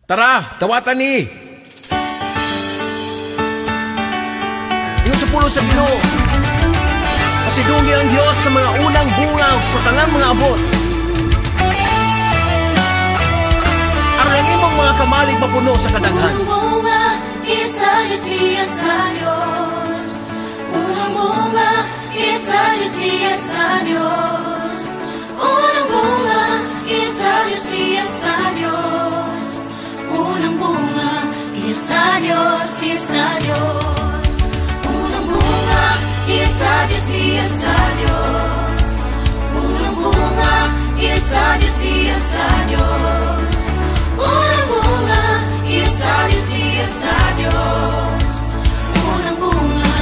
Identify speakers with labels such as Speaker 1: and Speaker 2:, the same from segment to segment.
Speaker 1: Tara, dawatan ni. Ingon sa pulo sa Ginoo. Pasidungi ang Dios sa mga unang bunga sa tanang mga abot. Aron ang imong mga kamalig mapuno sa kadaghan.
Speaker 2: Unang bunga, isa siya sa Dios. Unang bunga, isa siya sa Dios. Unang bunga, isa siya sa Dios. Unang bunga, isa Dios, isa Dios. Unang bunga, isa siya sa Dios. Unang bunga, isa siya sa Dios. Unang bunga, isa siya sa Dios. Unang bunga,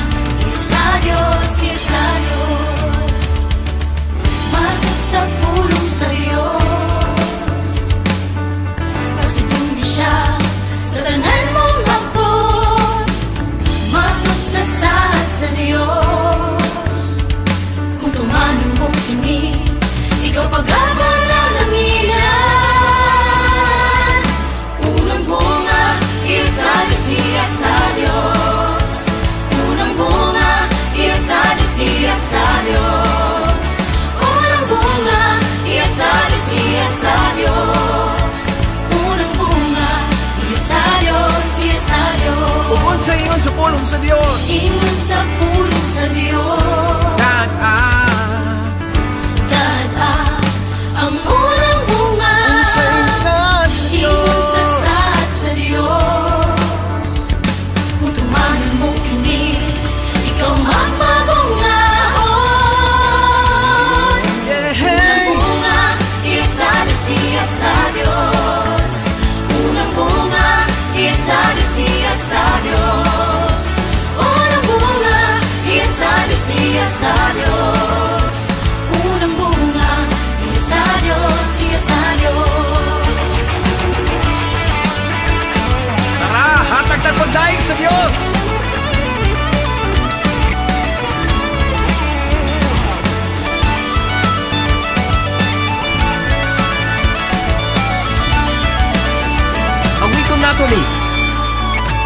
Speaker 2: isa Dios, isa Dios. Magat sa pulong sa Diyos. Pasidungi siya sa tanan mong hapon. Magat sa saad sa Diyos. Kung tumanon mo kini, ikaw pag-abang na langinan. Unang bunga, isa siya sa Diyos. Unang bunga, isa siya sa Diyos. Unang bunga, isa siya sa Diyos. Unang bunga, isa Diyos, isa Diyos.
Speaker 1: Tungkol sa ingon sa pulong sa Dios.
Speaker 2: Ingon sa pulong sa Diyos. Ang unang bunga,
Speaker 1: sa insan sa
Speaker 2: ingon sa
Speaker 1: Dios.
Speaker 2: saad sa Diyos. Kung tumanon mo kini, ikaw magmabungahon. Unang bunga, isa siya sa Diyos. Unang bunga, isa siya sa Diyos. Unang bunga, isa siya sa Diyos. Unang bunga, isa Diyos, isa Diyos.
Speaker 1: Tara, hatag na pagdaig sa Dios. Awiton nato ni.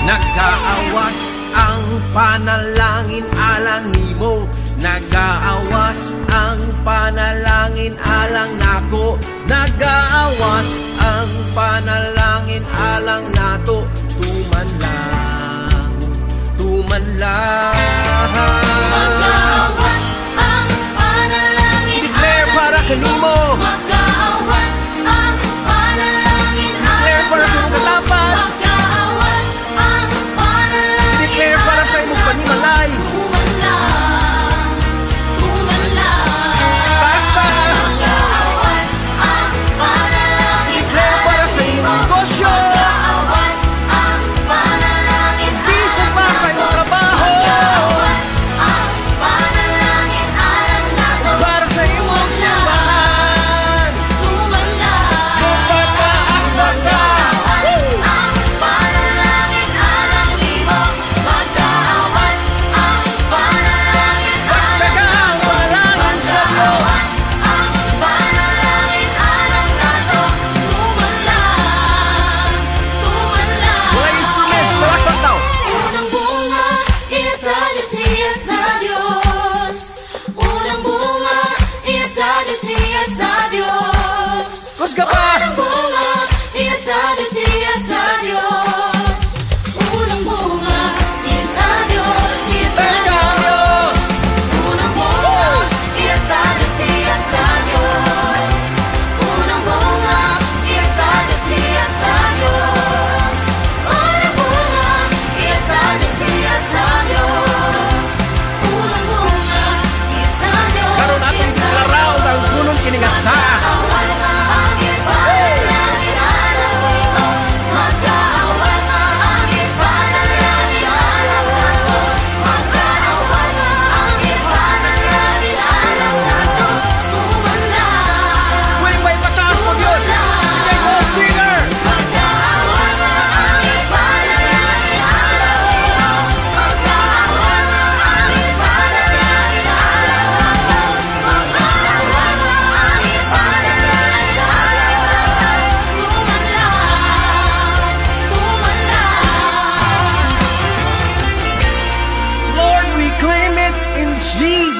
Speaker 1: Nagkaawas ang panalangin alang nimo. Nagaawas ang panalangin alang nako. Nagaawas ang panalangin alang nato. Tuman lang, tuman lang.
Speaker 2: Mag-aawas ang panalangin
Speaker 1: Declare para kanimo.
Speaker 2: Mag-aawas ang panalangin
Speaker 1: Declare para sa imong katapat.
Speaker 2: Mag-aawas ang panalangin
Speaker 1: Declare para sa imong panimalay.
Speaker 2: Tuman lang, tuman lang.
Speaker 1: Basta.
Speaker 2: Mag-aawas ang panalangin
Speaker 1: Declare para sa imong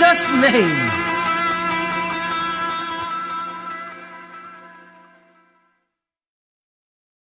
Speaker 1: Jesus' name.